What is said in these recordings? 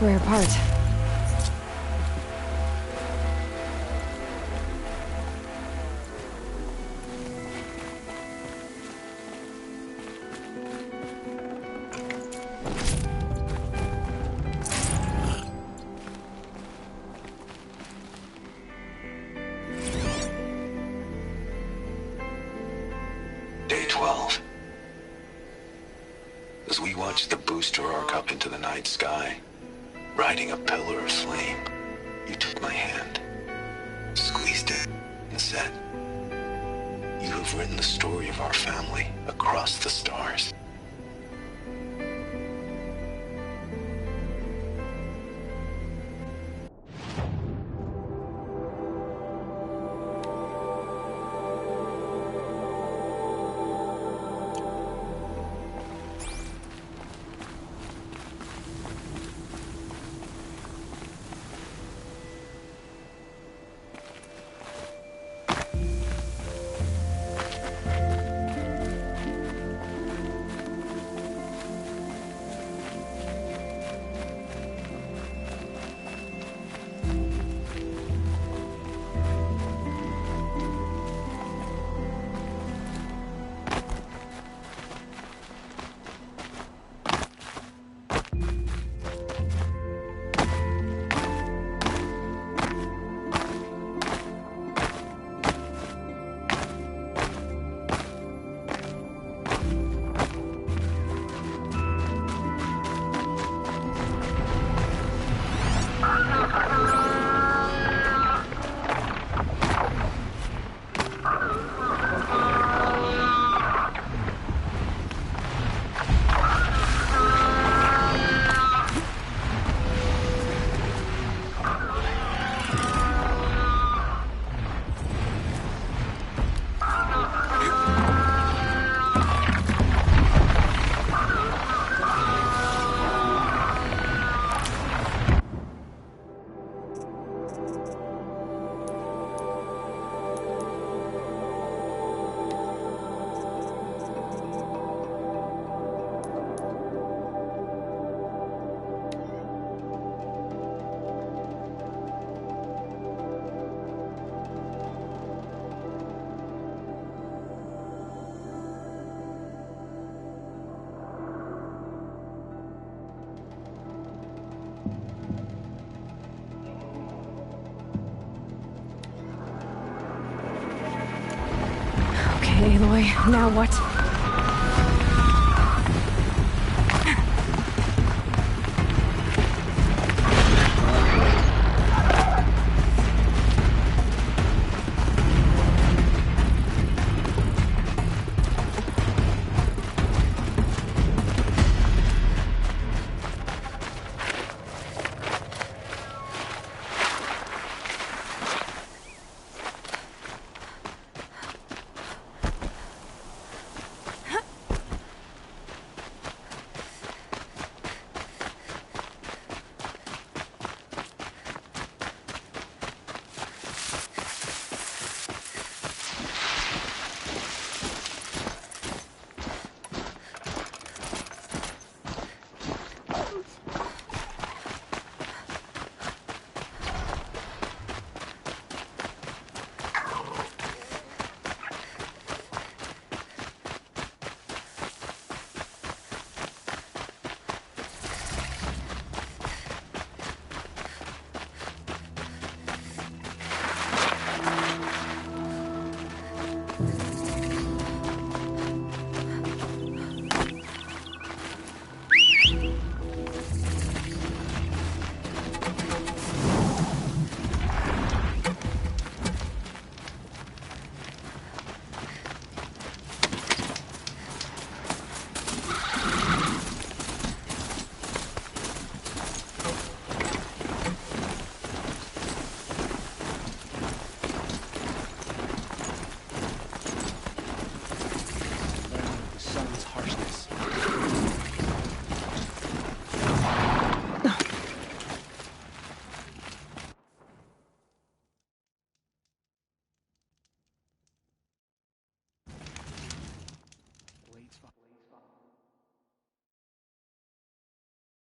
Rare part. Day 12. As we watched the booster arc up into the night sky, riding a pillar of flame, you took my hand, squeezed it, and said, "You have written the story of our family across the stars." Okay, Aloy, now what?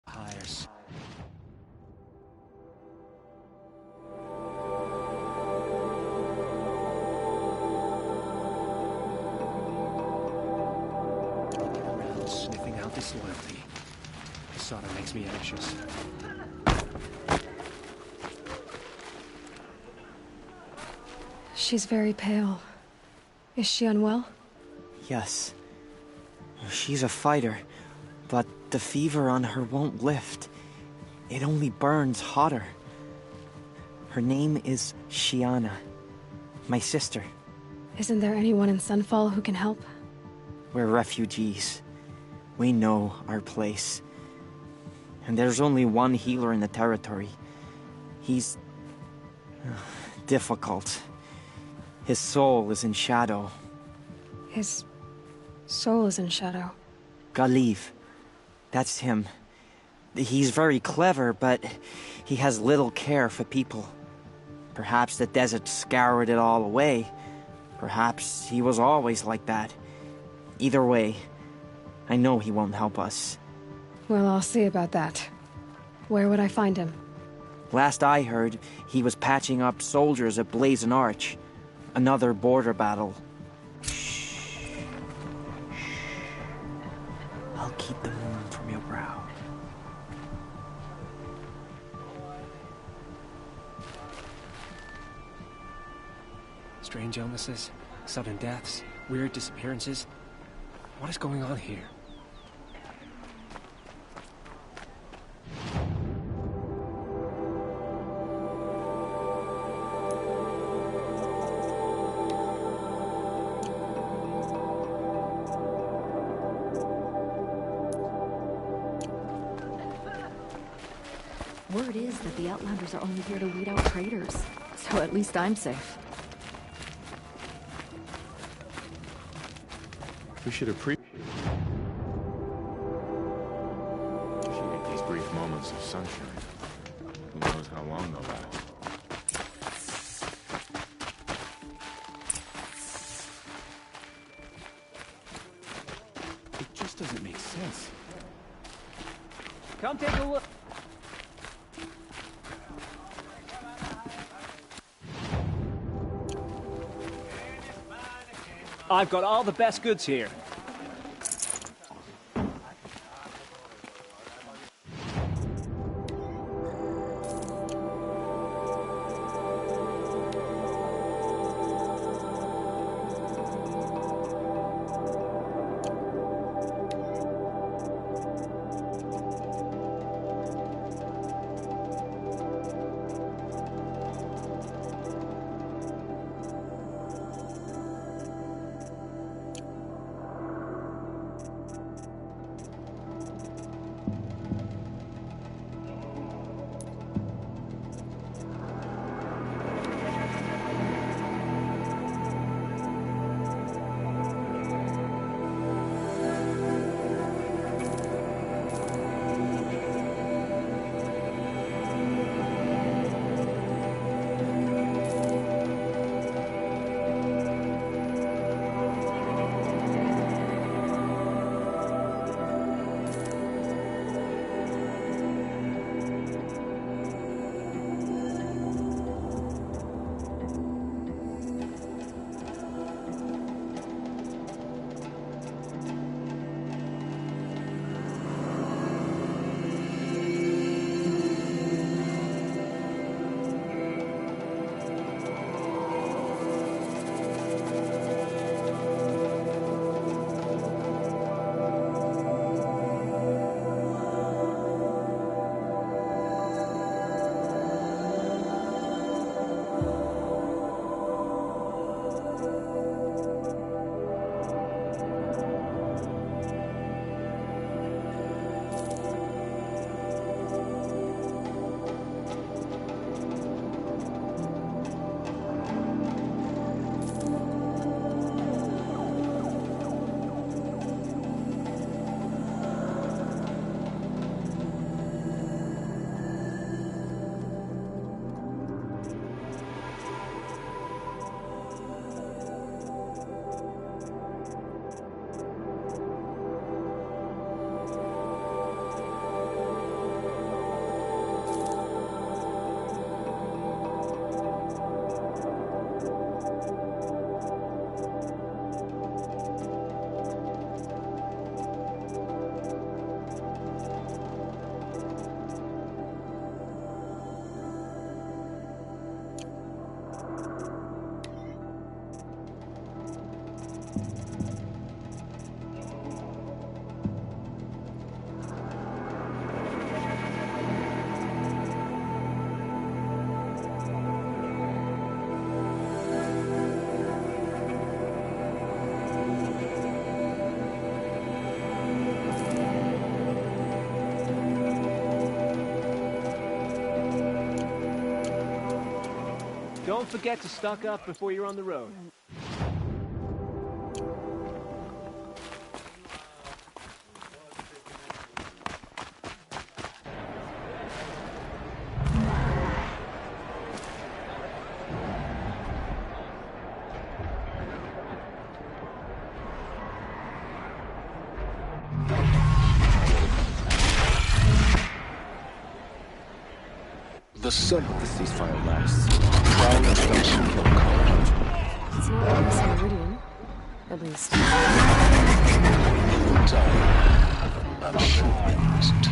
Hires. disloyalty. Sorta makes me anxious. She's very pale. Is she unwell? Yes. She's a fighter, but the fever on her won't lift. It only burns hotter. Her name is Shiana. My sister. Isn't there anyone in Sunfall who can help? We're refugees. We know our place. And there's only one healer in the territory. He's difficult. His soul is in shadow. His soul is in shadow. Galiv. That's him. He's very clever, but he has little care for people. Perhaps the desert scoured it all away. Perhaps he was always like that. Either way, I know he won't help us. Well, I'll see about that. Where would I find him? Last I heard, he was patching up soldiers at Blazon Arch. Another border battle. I'll keep the moon from your brow. Strange illnesses, sudden deaths, weird disappearances. What is going on here? Word is that the Outlanders are only here to weed out traitors. So at least I'm safe. We should appreciate these brief moments of sunshine. Who knows how long they'll last. It just doesn't make sense. Come take a look. I've got all the best goods here. Don't forget to stock up before you're on the road. The sun. The ceasefire lasts. It's not like this Meridian. At least. I'm sure it isn't.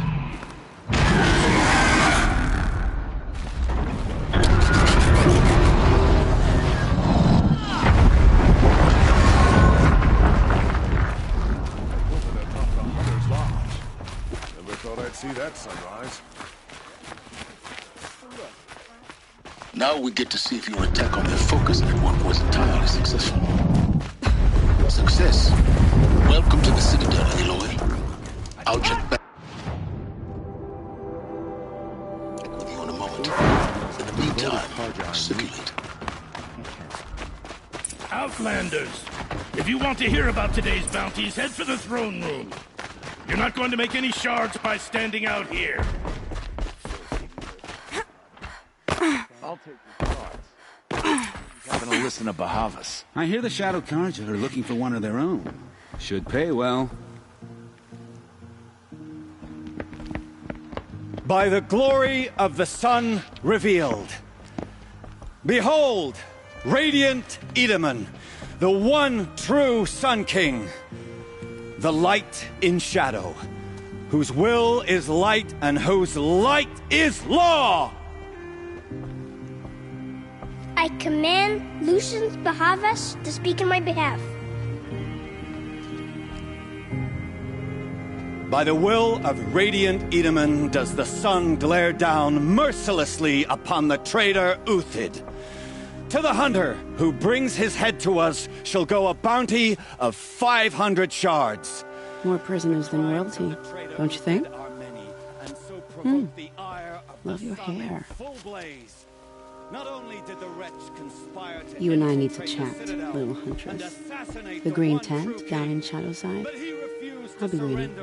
Never thought I'd see that sunrise. Now we get to see if your attack on their focus network was entirely successful. Success. Welcome to the Citadel, Aloy. I'll check back with you in a moment. In the meantime, circulate. Outlanders! If you want to hear about today's bounties, head for the throne room. You're not going to make any shards by standing out here. I'll take your thoughts. Having to listen to Bahavas. I hear the Shadow Carja are looking for one of their own. Should pay well. By the glory of the sun revealed. Behold, radiant Edaman, the one true Sun King. The light in shadow, whose will is light and whose light is law! I command Lucius Bahavas to speak in my behalf. By the will of radiant Edaman does the sun glare down mercilessly upon the traitor Uthid. To the hunter who brings his head to us shall go a bounty of 500 shards. More prisoners than royalty, don't you think? Love your hair. Not only did the wretch conspire to You and I need to chat, little huntress. The green tent down in Shadowside. I'll be waiting.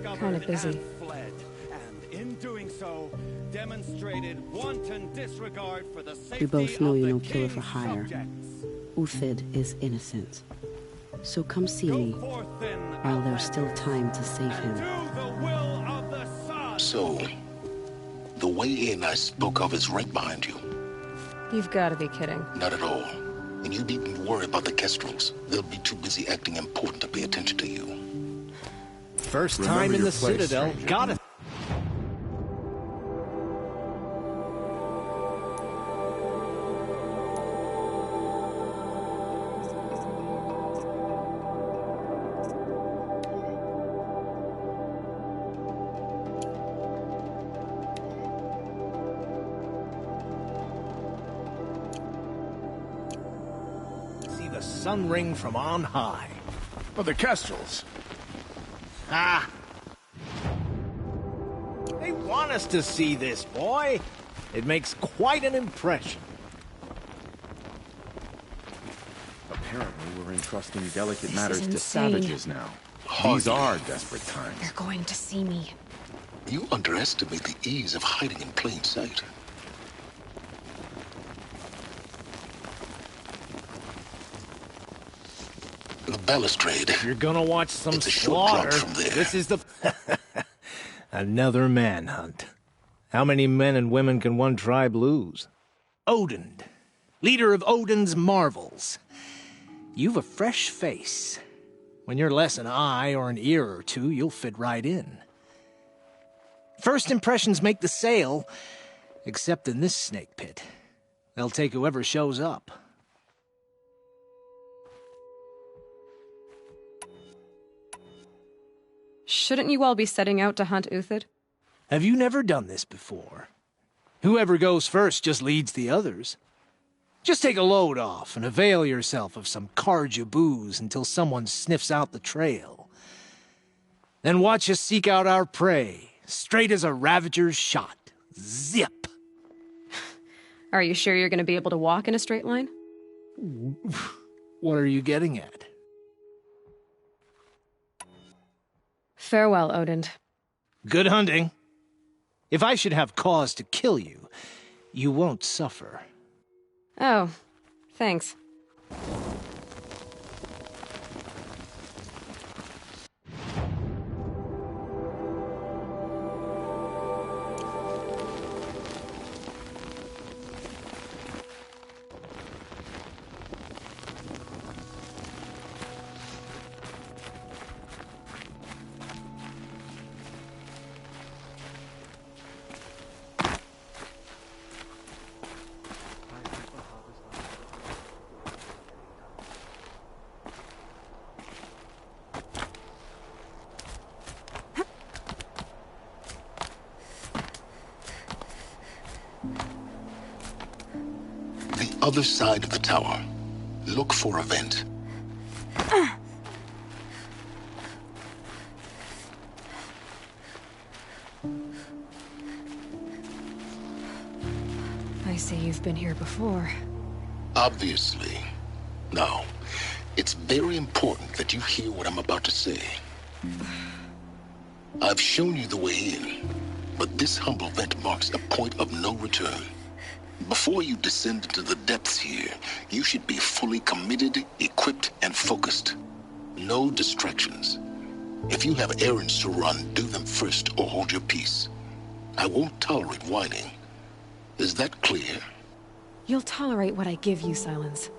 Kinda busy. And in doing so, demonstrated wanton disregard for the safety We both know of you're the no killer for king's hire. subjects. Uthid is innocent. So come see me, while there's still time to save him. So, the way in I spoke of is right behind you. You've got to be kidding. Not at all. And you needn't worry about the Kestrels. They'll be too busy acting important to pay attention to you. First Remember time in your the place, Citadel. stranger. Got it. See the sun ring from on high. But the Kestrels. Ah! They want us to see this, boy. It makes quite an impression. Apparently, we're entrusting delicate This matters is to insane. savages now. These are desperate times. They're going to see me. You underestimate the ease of hiding in plain sight. The balustrade. If you're gonna watch some It's a short slaughter, drop from there. this is the... Another manhunt. How many men and women can one tribe lose? Odin, leader of Odin's marvels. You've a fresh face. When you're less an eye or an ear or two, you'll fit right in. First impressions make the sale, except in this snake pit. They'll take whoever shows up. Shouldn't you all be setting out to hunt Uthid? Have you never done this before? Whoever goes first just leads the others. Just take a load off and avail yourself of some Carja booze until someone sniffs out the trail. Then watch us seek out our prey, straight as a ravager's shot. Zip! Are you sure you're going to be able to walk in a straight line? What are you getting at? Farewell, Odin. Good hunting. If I should have cause to kill you, you won't suffer. Oh, thanks. Other side of the tower. Look for a vent. I see you've been here before. Obviously. Now, it's very important that you hear what I'm about to say. I've shown you the way in, but this humble vent marks a point of no return. Before you descend into the depths here, you should be fully committed, equipped, and focused. No distractions. If you have errands to run, do them first or hold your peace. I won't tolerate whining. Is that clear? You'll tolerate what I give you, Silence.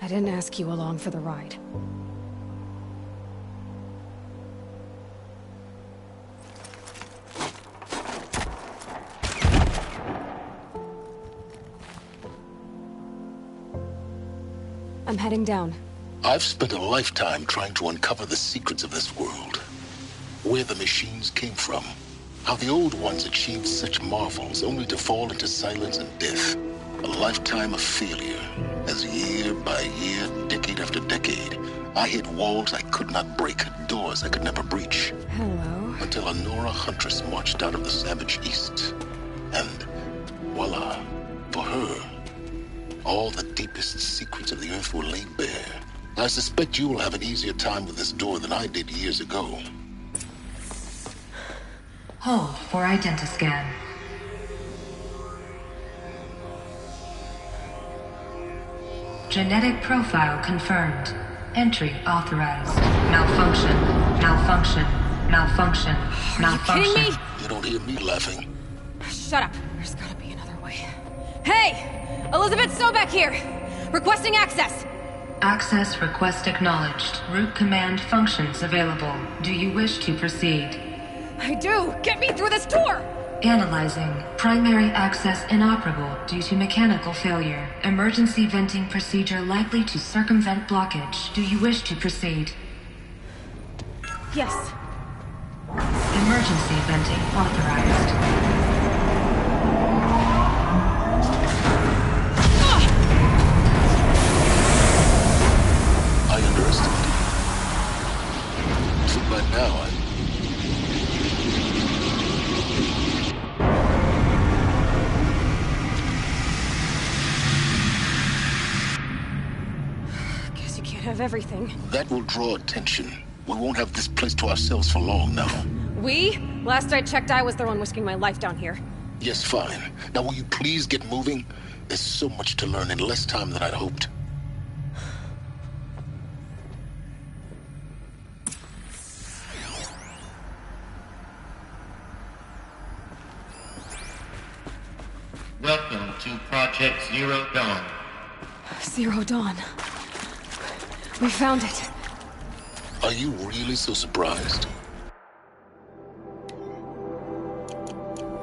I didn't ask you along for the ride. I'm heading down. I've spent a lifetime trying to uncover the secrets of this world. Where the machines came from. How the old ones achieved such marvels only to fall into silence and death. A lifetime of failure. As year by year, decade after decade, I hit walls I could not break, doors I could never breach. Hello. Until a Nora huntress marched out of the savage east. And voila, for her, all the deepest secrets of the earth were laid bare. I suspect you will have an easier time with this door than I did years ago. Hold for identiscan. Genetic profile confirmed. Entry authorized. Malfunction. Malfunction. Malfunction. Malfunction. Are you kidding me? You don't hear me laughing. Shut up. There's gotta be another way. Hey! Elizabeth Sobek here! Requesting access! Access request acknowledged. Root command functions available. Do you wish to proceed? I do! Get me through this door! Analyzing. Primary access inoperable due to mechanical failure. Emergency venting procedure likely to circumvent blockage. Do you wish to proceed? Yes. Emergency venting authorized. I underestimated. Too bad now Guess you can't have everything. That will draw attention. We won't have this place to ourselves for long now. We? Last I checked, I was the one risking my life down here. Yes, fine. Now will you please get moving? There's so much to learn in less time than I'd hoped. Welcome to Project Zero Dawn. Zero Dawn. We found it. Are you really so surprised?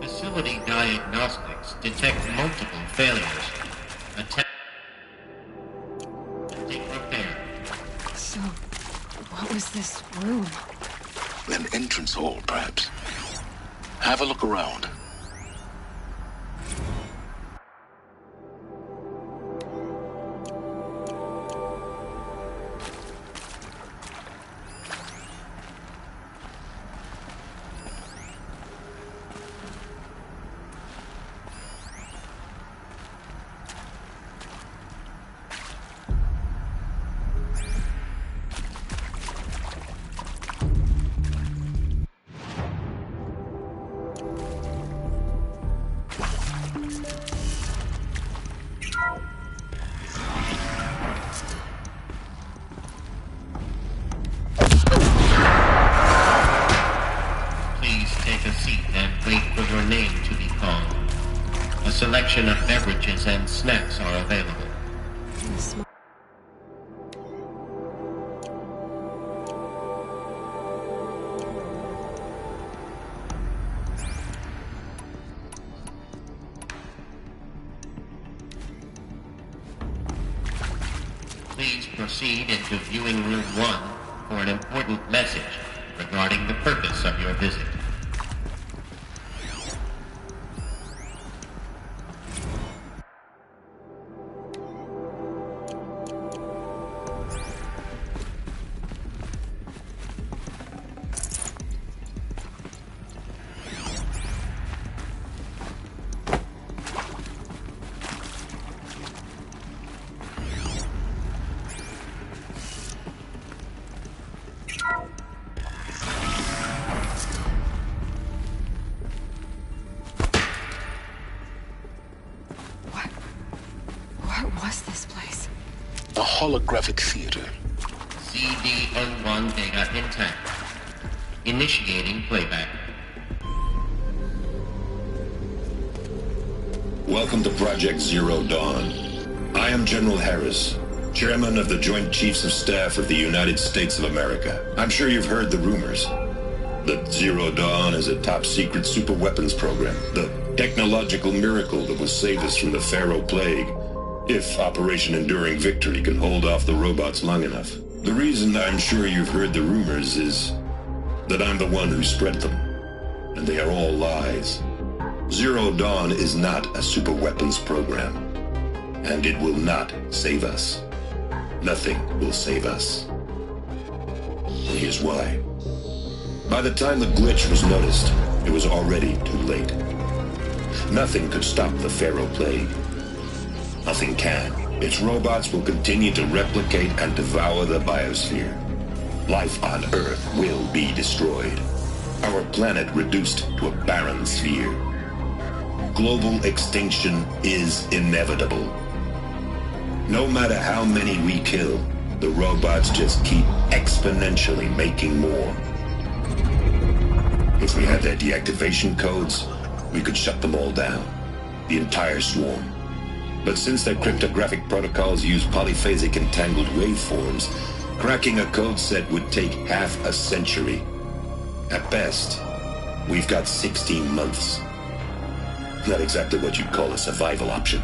Facility diagnostics detect multiple failures. Attempting repair. So, what was this room? An entrance hall, perhaps. Have a look around. selection of beverages and snacks are available. Please proceed into viewing room 1 for an important message regarding the purpose of your visit. Holographic theater. CDN1 data intact. Initiating playback. Welcome to Project Zero Dawn. I am General Harris, Chairman of the Joint Chiefs of Staff of the United States of America. I'm sure you've heard the rumors that Zero Dawn is a top-secret superweapons program, the technological miracle that will save us from the Pharaoh Plague, if Operation Enduring Victory can hold off the robots long enough. The reason I'm sure you've heard the rumors is that I'm the one who spread them, and they are all lies. Zero Dawn is not a superweapons program, and it will not save us. Nothing will save us. And here's why. By the time the glitch was noticed, it was already too late. Nothing could stop the Pharaoh Plague. Nothing can. Its robots will continue to replicate and devour the biosphere. Life on Earth will be destroyed. Our planet reduced to a barren sphere. Global extinction is inevitable. No matter how many we kill, the robots just keep exponentially making more. If we had their deactivation codes, we could shut them all down. The entire swarm. But since their cryptographic protocols use polyphasic entangled waveforms, cracking a code set would take half a century. At best, we've got 16 months. Not exactly what you'd call a survival option.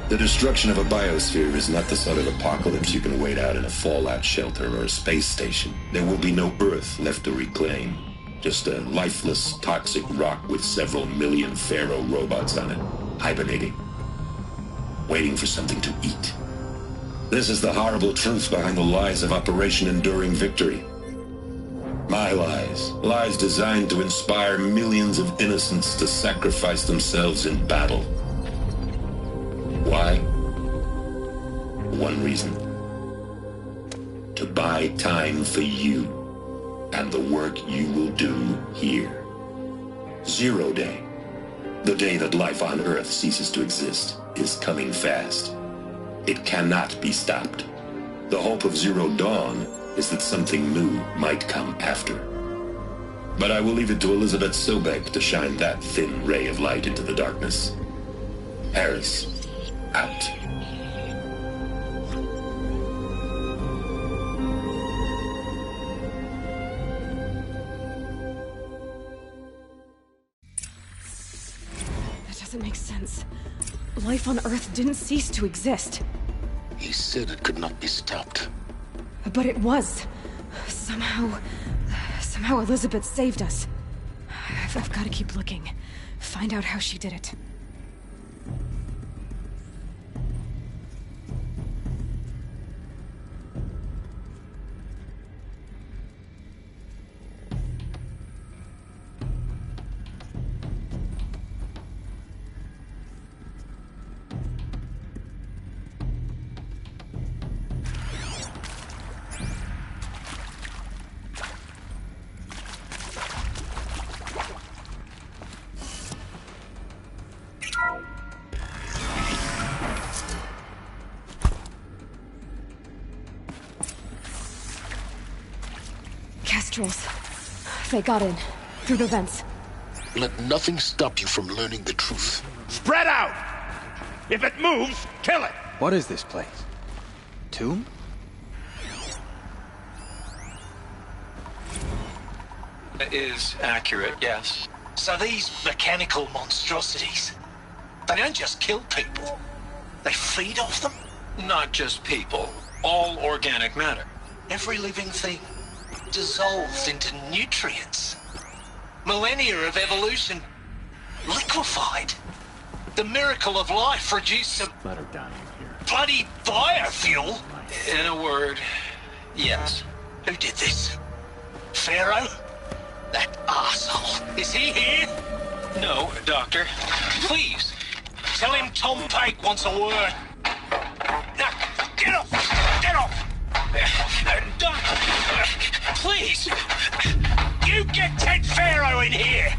The destruction of a biosphere is not the sort of apocalypse you can wait out in a fallout shelter or a space station. There will be no Earth left to reclaim. Just a lifeless, toxic rock with several million Pharaoh robots on it, hibernating. Waiting for something to eat. This is the horrible truth behind the lies of Operation Enduring Victory. My lies. Lies designed to inspire millions of innocents to sacrifice themselves in battle. Why? One reason. To buy time for you and the work you will do here. Zero Day. The day that life on Earth ceases to exist is coming fast. It cannot be stopped. The hope of Zero Dawn is that something new might come after. But I will leave it to Elizabeth Sobek to shine that thin ray of light into the darkness. Harris, out. That doesn't make sense. Life on Earth didn't cease to exist. He said it could not be stopped. But it was. Somehow Elizabeth saved us. I've got to keep looking. Find out how she did it. Kestrels. They got in. Through the vents. Let nothing stop you from learning the truth. Spread out! If it moves, kill it! What is this place? Tomb? It is accurate, yes. So these mechanical monstrosities, they don't just kill people, they feed off them? Not just people. All organic matter. Every living thing dissolved into nutrients. Millennia of evolution liquefied. The miracle of life reduced to Let her die in here. bloody biofuel. In a word, yes. Who did this? Pharaoh? That arsehole. Is he here? No, Doctor. Please, tell him Tom Pake wants a word. Now, get off! Get off! Doctor, please! You get Ted Pharaoh in here!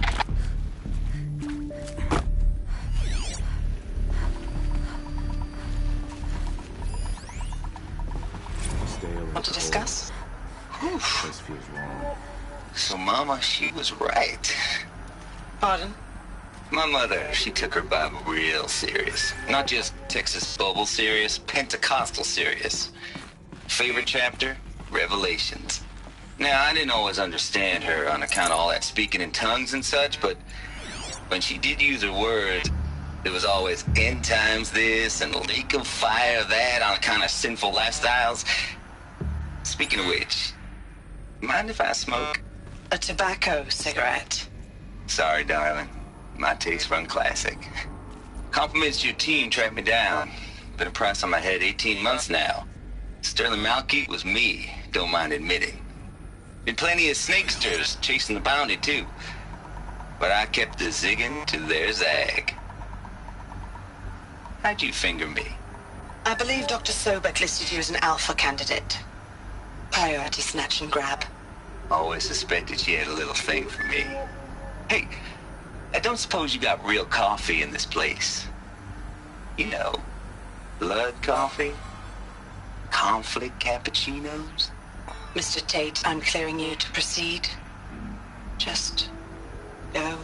Want to discuss? This feels wrong. So Mama, she was right. Pardon? My mother, she took her Bible real serious. Not just Texas Bible serious, Pentecostal serious. Favorite chapter? Revelations. Now, I didn't always understand her on account of all that speaking in tongues and such, but when she did use her words, there was always end times this and lake of fire that on account of sinful lifestyles. Speaking of which, mind if I smoke? A tobacco cigarette. Sorry, darling. My taste run classic. Compliments to your team tracked me down. Been a price on my head 18 months now. Sterling Malkeet was me, don't mind admitting. Been plenty of snakesters chasing the bounty, too. But I kept the zigging to their zag. How'd you finger me? I believe Dr. Sobek listed you as an alpha candidate. Priority snatch and grab. Always suspected she had a little thing for me. Hey, I don't suppose you got real coffee in this place. You know, blood coffee? Conflict cappuccinos? Mr. Tate, I'm clearing you to proceed. Just go.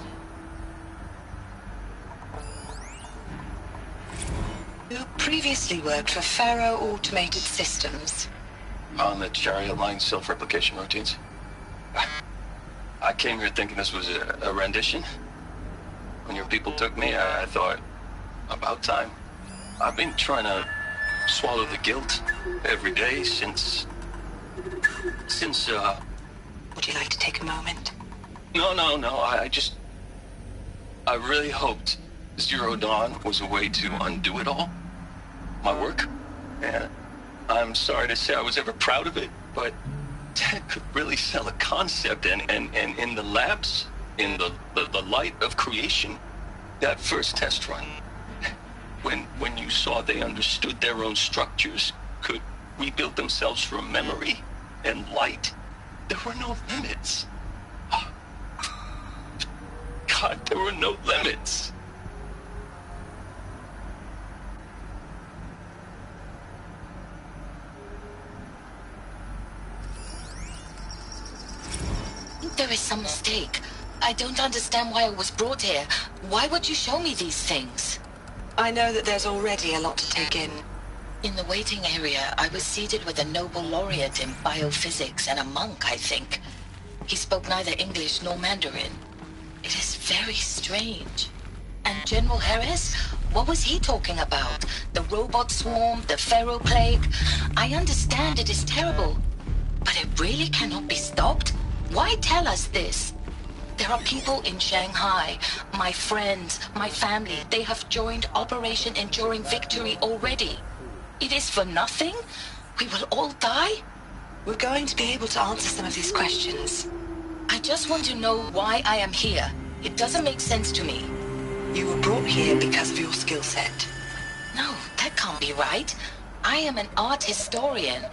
You previously worked for Pharaoh Automated Systems. On the Chariot Line self-replication routines. I came here thinking this was a rendition. When your people took me, I thought, about time. I've been trying to swallow the guilt every day since... Would you like to take a moment? No, I really hoped Zero Dawn was a way to undo it all. My work. And I'm sorry to say I was ever proud of it, but Ted could really sell a concept, and in the labs, in the light of creation, that first test run, when you saw they understood their own structures, could rebuild themselves from memory and light, there were no limits. God, there were no limits. There is some mistake. I don't understand why I was brought here. Why would you show me these things? I know that there's already a lot to take in. In the waiting area, I was seated with a Nobel laureate in biophysics and a monk, I think. He spoke neither English nor Mandarin. It is very strange. And General Harris? What was he talking about? The robot swarm, the Pharaoh plague? I understand it is terrible, but it really cannot be stopped? Why tell us this? There are people in Shanghai, my friends, my family. They have joined Operation Enduring Victory already. It is for nothing? We will all die? We're going to be able to answer some of these questions. I just want to know why I am here. It doesn't make sense to me. You were brought here because of your skill set. No, that can't be right. I am an art historian.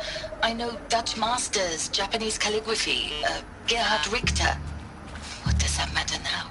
I know Dutch masters, Japanese calligraphy, Gerhard Richter. What does that matter now?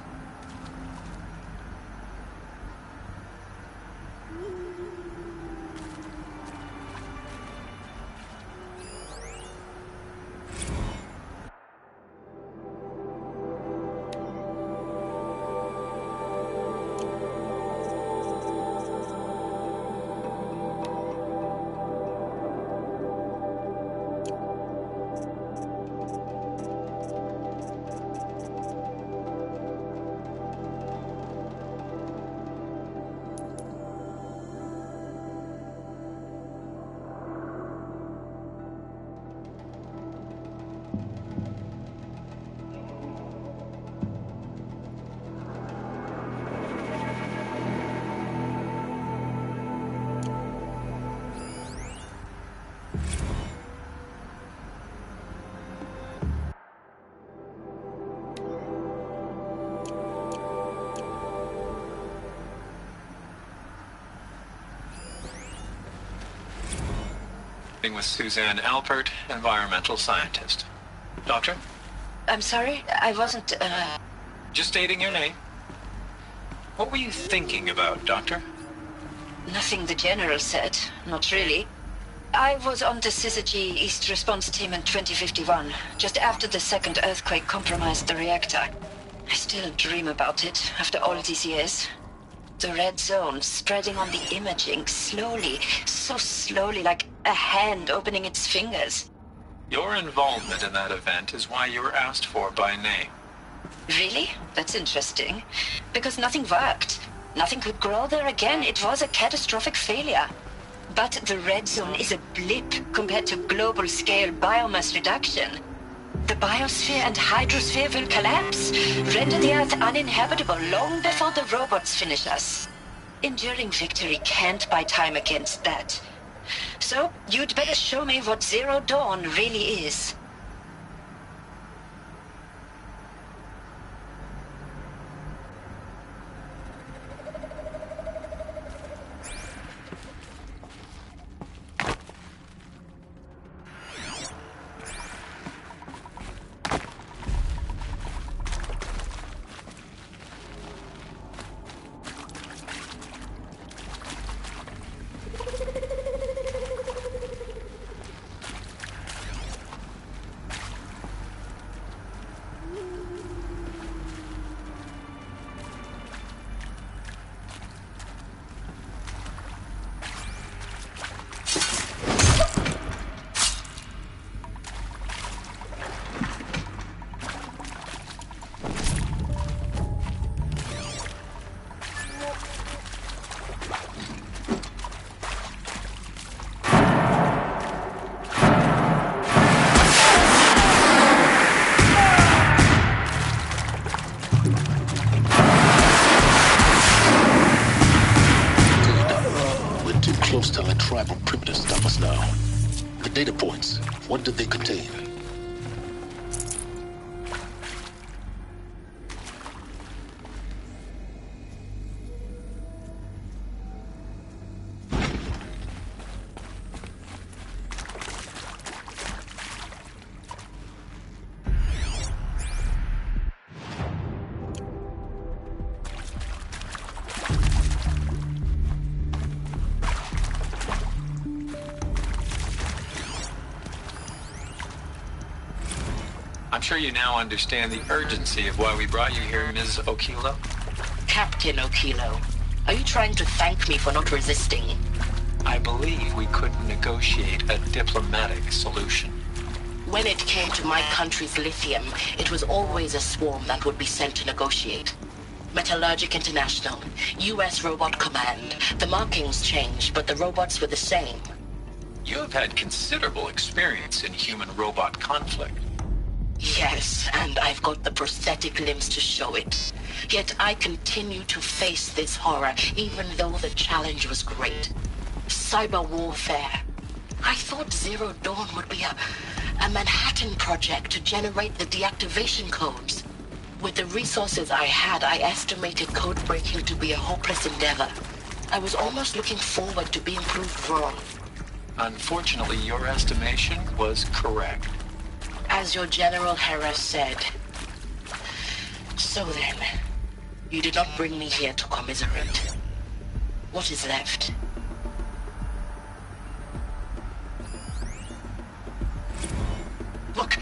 speaking with Suzanne Alpert, environmental scientist. Doctor? I'm sorry, I wasn't, Just stating your name. What were you thinking about, Doctor? Nothing the General said. Not really. I was on the Syzygy East Response Team in 2051, just after the second earthquake compromised the reactor. I still dream about it, after all these years. The red zone spreading on the imaging, slowly, so slowly, like a hand opening its fingers. Your involvement in that event is why you were asked for by name. Really? That's interesting. Because nothing worked. Nothing could grow there again. It was a catastrophic failure. But the red zone is a blip compared to global-scale biomass reduction. The biosphere and hydrosphere will collapse, render the Earth uninhabitable long before the robots finish us. Enduring victory can't buy time against that. So, you'd better show me what Zero Dawn really is. Close to our tribal primitive stop us now. The data points, what did they contain? I'm sure you now understand the urgency of why we brought you here, Ms. Okilo. Captain Okilo, are you trying to thank me for not resisting? I believe we couldn't negotiate a diplomatic solution. When it came to my country's lithium, it was always a swarm that would be sent to negotiate. Metallurgic International, U.S. Robot Command. The markings changed, but the robots were the same. You have had considerable experience in human-robot conflict. Yes, and I've got the prosthetic limbs to show it. Yet I continue to face this horror, even though the challenge was great. Cyber warfare. I thought Zero Dawn would be a Manhattan project to generate the deactivation codes. With the resources I had, I estimated code breaking to be a hopeless endeavor. I was almost looking forward to being proved wrong. Unfortunately, your estimation was correct. As your General Harris said. So then, you did not bring me here to commiserate. What is left? Look,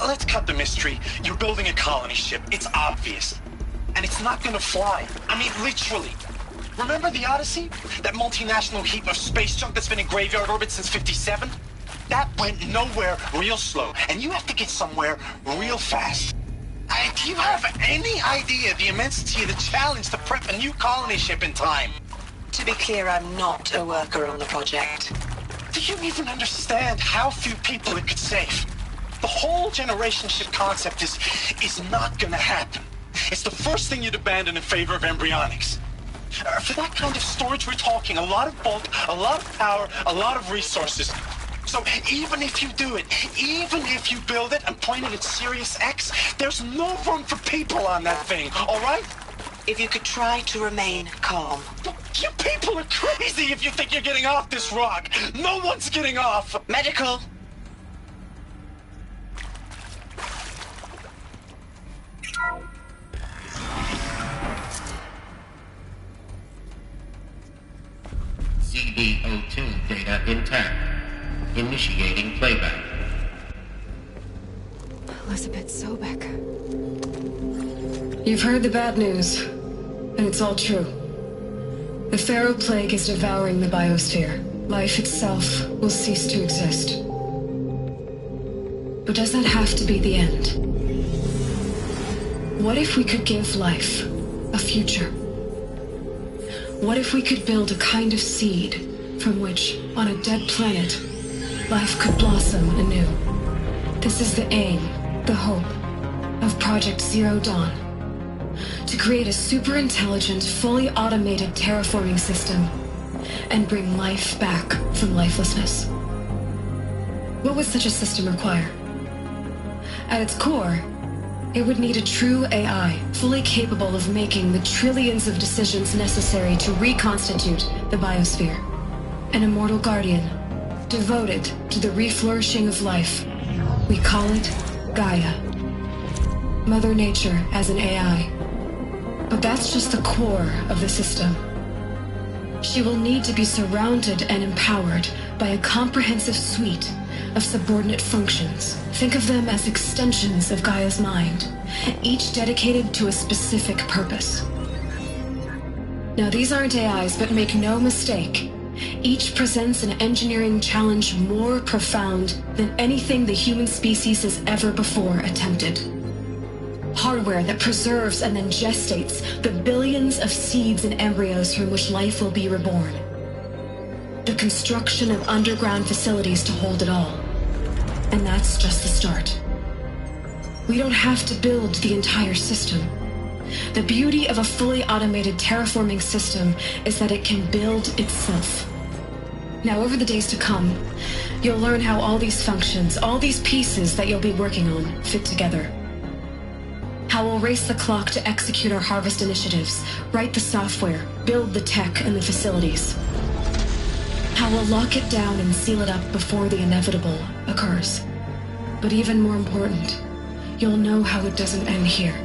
let's cut the mystery. You're building a colony ship. It's obvious. And it's not gonna fly. I mean, literally. Remember the Odyssey? That multinational heap of space junk that's been in graveyard orbit since '57? That went nowhere real slow, and you have to get somewhere real fast. Do you have any idea the immensity of the challenge to prep a new colony ship in time? To be clear, I'm not a worker on the project. Do you even understand how few people it could save? The whole generation ship concept is not gonna happen. It's the first thing you'd abandon in favor of embryonics. For that kind of storage, we're talking a lot of bulk, a lot of power, a lot of resources. So even if you do it, even if you build it and point it at Sirius X, there's no room for people on that thing, all right? If you could try to remain calm. Look, You people are crazy if you think you're getting off this rock. No one's getting off. Medical. CD02 data intact. Initiating playback. Elizabeth Sobek. You've heard the bad news, and it's all true. The Pharaoh Plague is devouring the biosphere. Life itself will cease to exist. But does that have to be the end? What if we could give life a future? What if we could build a kind of seed from which, on a dead planet, life could blossom anew? This is the aim, the hope, of Project Zero Dawn. To create a super-intelligent, fully automated terraforming system and bring life back from lifelessness. What would such a system require? At its core, it would need a true AI, fully capable of making the trillions of decisions necessary to reconstitute the biosphere. An immortal guardian, devoted to the reflourishing of life. We call it Gaia. Mother Nature as an AI. But that's just the core of the system. She will need to be surrounded and empowered by a comprehensive suite of subordinate functions. Think of them as extensions of Gaia's mind, each dedicated to a specific purpose. Now, these aren't AIs, but make no mistake, each presents an engineering challenge more profound than anything the human species has ever before attempted. Hardware that preserves and then gestates the billions of seeds and embryos from which life will be reborn. The construction of underground facilities to hold it all. And that's just the start. We don't have to build the entire system. The beauty of a fully automated terraforming system is that it can build itself. Now, over the days to come, you'll learn how all these functions, all these pieces that you'll be working on, fit together. How we'll race the clock to execute our harvest initiatives, write the software, build the tech and the facilities. How we'll lock it down and seal it up before the inevitable occurs. But even more important, you'll know how it doesn't end here.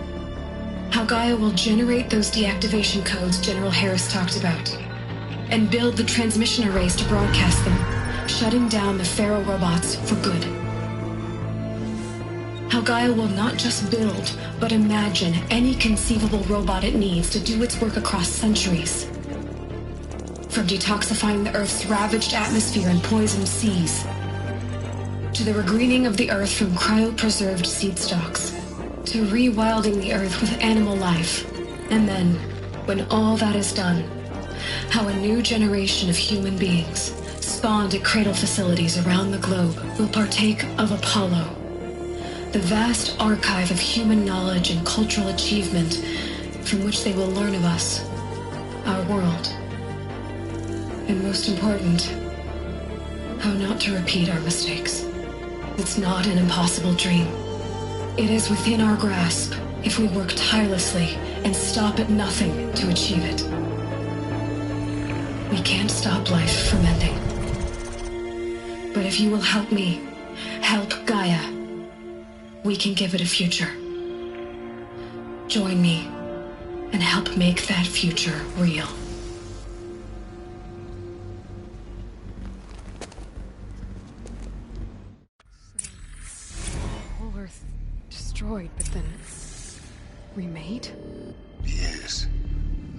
How Gaia will generate those deactivation codes General Harris talked about, and build the transmission arrays to broadcast them, shutting down the Pharaoh robots for good. How Gaia will not just build, but imagine any conceivable robot it needs to do its work across centuries. From detoxifying the Earth's ravaged atmosphere and poisoned seas, to the regreening of the Earth from cryopreserved seed stalks, to rewilding the Earth with animal life. And then, when all that is done, how a new generation of human beings, spawned at cradle facilities around the globe, will partake of Apollo, the vast archive of human knowledge and cultural achievement from which they will learn of us, our world. And most important, how not to repeat our mistakes. It's not an impossible dream. It is within our grasp if we work tirelessly and stop at nothing to achieve it. We can't stop life from ending. But if you will help me, help Gaia, we can give it a future. Join me and help make that future real. Whole Earth destroyed, but then remade? Yes,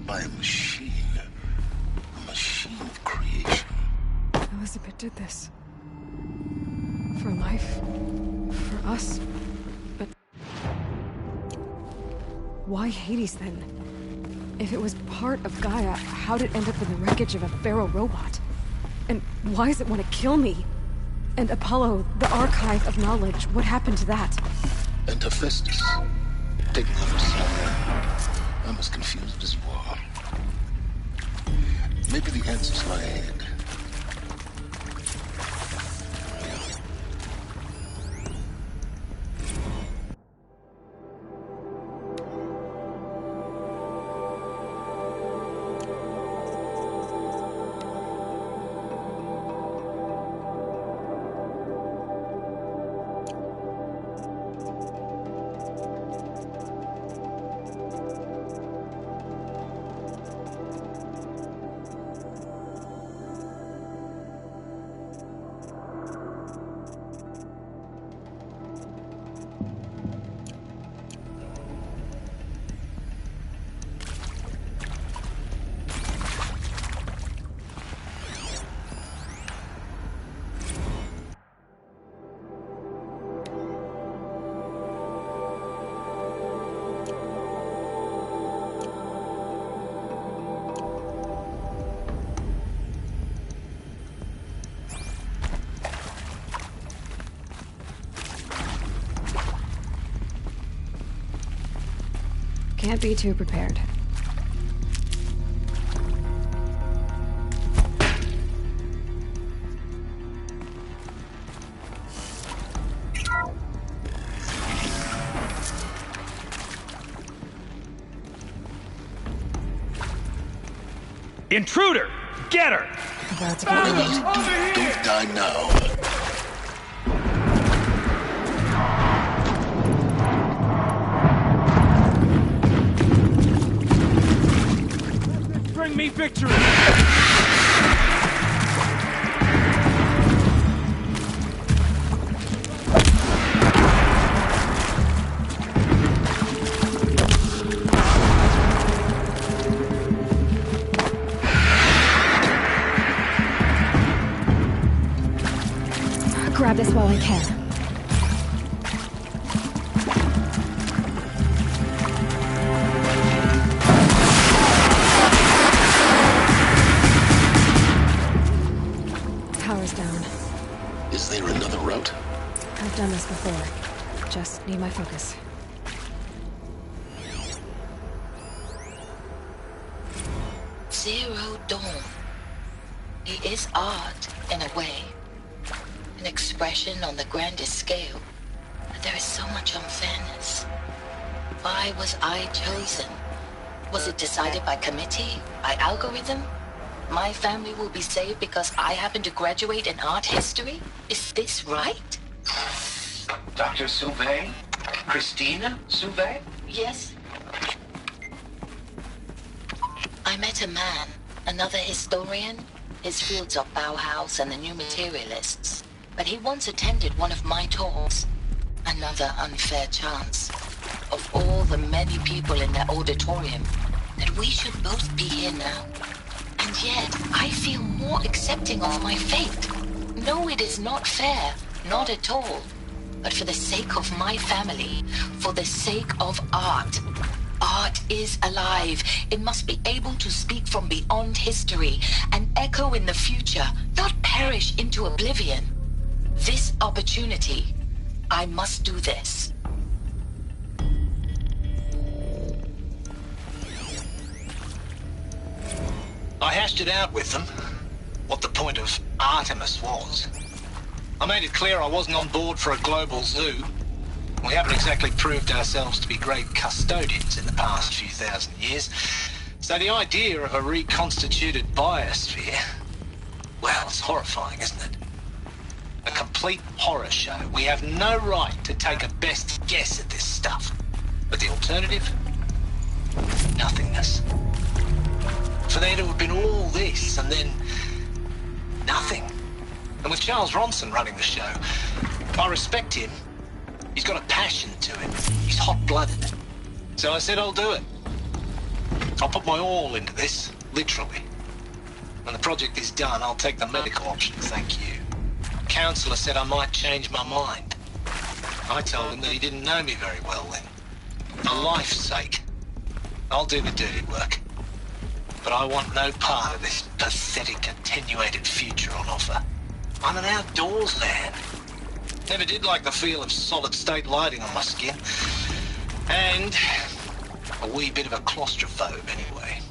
by a machine. A machine of creation. Elizabeth did this. For life. For us. But why Hades then? If it was part of Gaia, how'd it end up in the wreckage of a Pharaoh robot? And why does it want to kill me? And Apollo, the archive of knowledge, what happened to that? And Hephaestus. Taking over somewhere. I'm as confused as you are. Maybe the answers lie ahead. Can't be too prepared. Intruder! Get her! That's Don't die now. Bring me victory! Grab this while I can. Power's down. Is there another route? I've done this before. Just need my focus. Zero Dawn. It is art, in a way. An expression on the grandest scale. But there is so much unfairness. Why was I chosen? Was it decided by committee? By algorithm? My family will be saved because I happen to graduate in art history? Is this right? Dr. Sauvé? Christina Sauvé? Yes. I met a man, another historian. His fields are Bauhaus and the New Materialists. But he once attended one of my talks. Another unfair chance. Of all the many people in that auditorium, that we should both be here now. And yet, I feel more accepting of my fate. No, it is not fair. Not at all. But for the sake of my family, for the sake of art. Art is alive. It must be able to speak from beyond history and echo in the future, not perish into oblivion. This opportunity, I must do this. I hashed it out with them, what the point of Artemis was. I made it clear I wasn't on board for a global zoo. We haven't exactly proved ourselves to be great custodians in the past few thousand years. So the idea of a reconstituted biosphere, well, it's horrifying, isn't it? A complete horror show. We have no right to take a best guess at this stuff. But the alternative? Nothingness. For there to have been all this, and then nothing. And with Charles Ronson running the show, I respect him. He's got a passion to him. He's hot-blooded. So I said I'll do it. I'll put my all into this, literally. When the project is done, I'll take the medical option, thank you. Counselor said I might change my mind. I told him that he didn't know me very well then. For life's sake, I'll do the dirty work. But I want no part of this pathetic, attenuated future on offer. I'm an outdoors man. Never did like the feel of solid-state lighting on my skin. And a wee bit of a claustrophobe, anyway.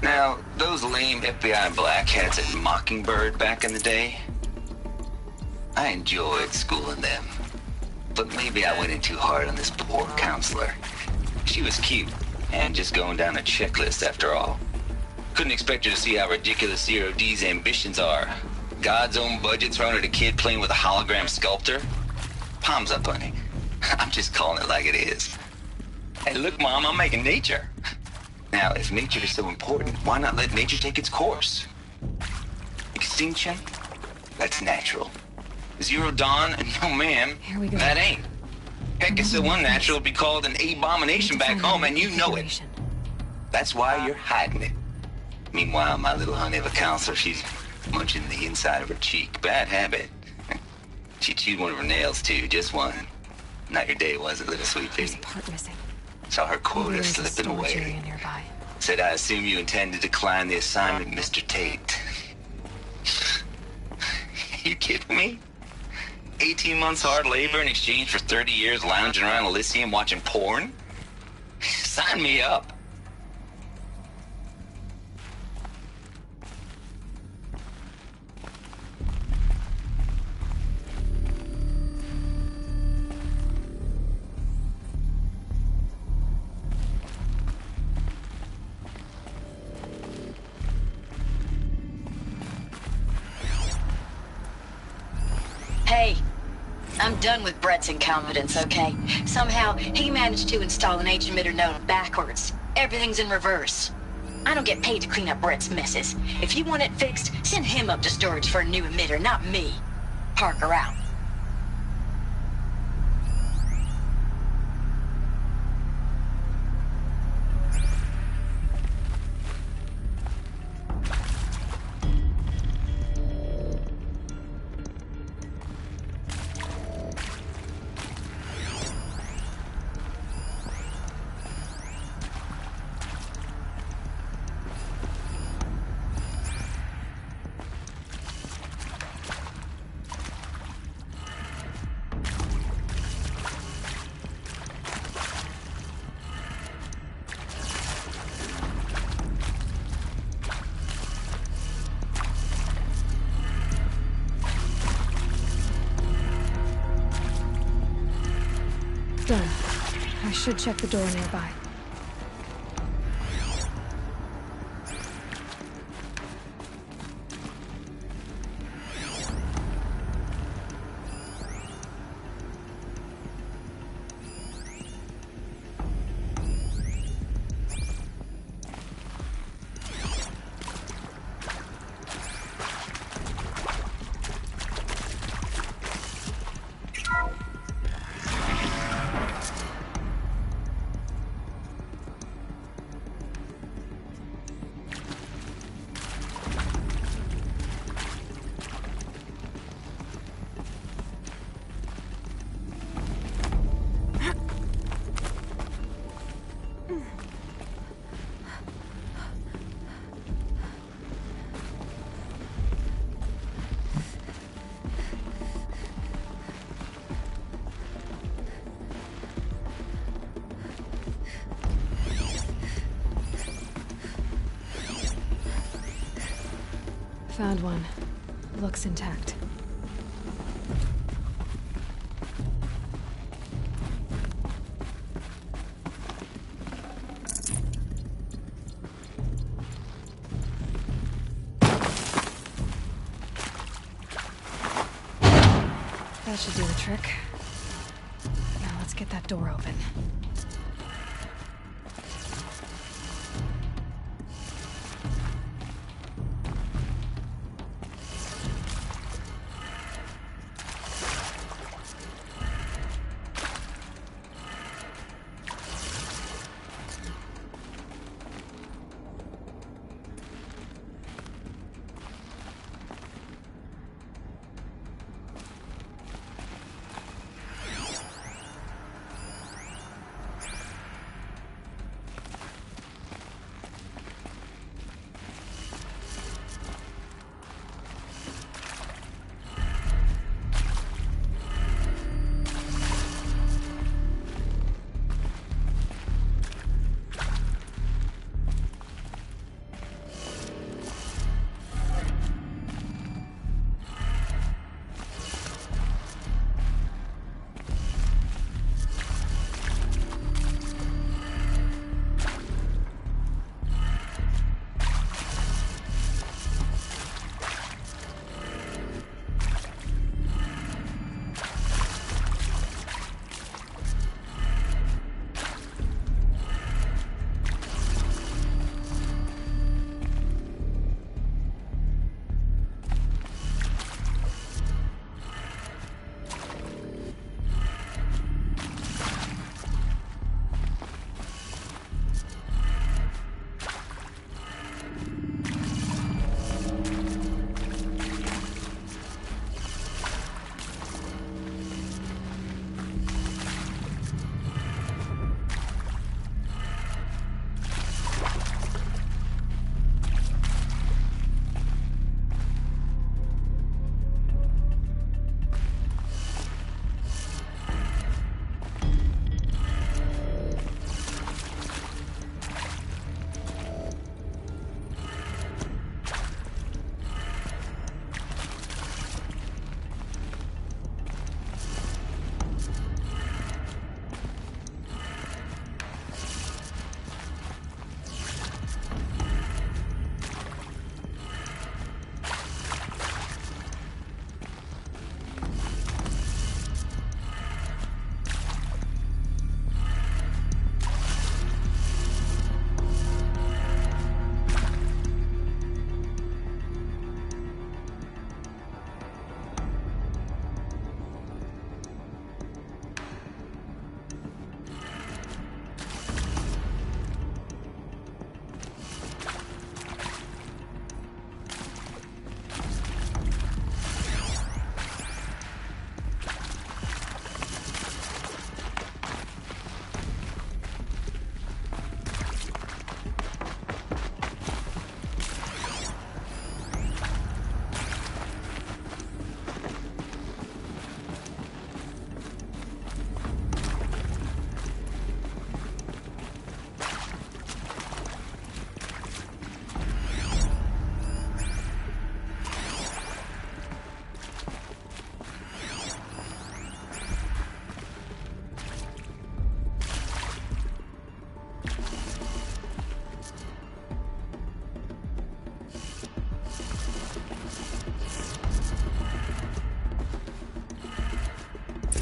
Now, those lame FBI black hats at Mockingbird back in the day, I enjoyed schooling them. But maybe I went in too hard on this poor counselor. She was cute, and just going down a checklist after all. Couldn't expect her to see how ridiculous Zero D's ambitions are. God's own budget thrown at a kid playing with a hologram sculptor? Palms up, honey. I'm just calling it like it is. Hey, look, Mom, I'm making nature. Now, if nature is so important, why not let nature take its course? Extinction? That's natural. Zero Dawn? No, ma'am. Here we go. That ain't. Heck, it's so unnatural to be called an abomination back home, and you know it. That's why you're hiding it. Meanwhile, my little honey of a counselor, she's munching the inside of her cheek. Bad habit. She chewed one of her nails, too. Just one. Not your day, was it, little sweet pea? There's a part missing. Saw her quota slipping away. Said, I assume you intend to decline the assignment, Mr. Tate. me? 18 months hard labor in exchange for 30 years lounging around Elysium watching porn? Sign me up. Hey, I'm done with Brett's incompetence, okay? Somehow, he managed to install an H-emitter node backwards. Everything's in reverse. I don't get paid to clean up Brett's messes. If you want it fixed, send him up to storage for a new emitter, not me. Parker out. Done. I should check the door nearby. Found one. Looks intact. That should do the trick. Now let's get that door open.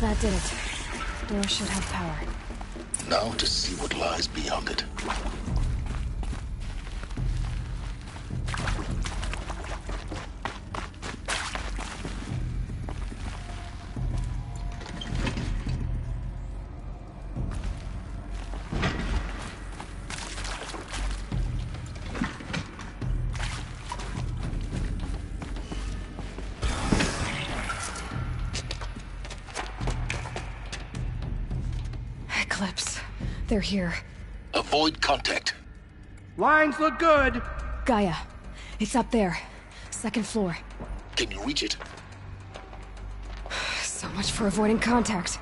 That did it. Door should have power. Now to see what lies beyond it. Eclipse. They're here. Avoid contact. Lines look good. Gaia. It's up there. Second floor. Can you reach it? So much for avoiding contact.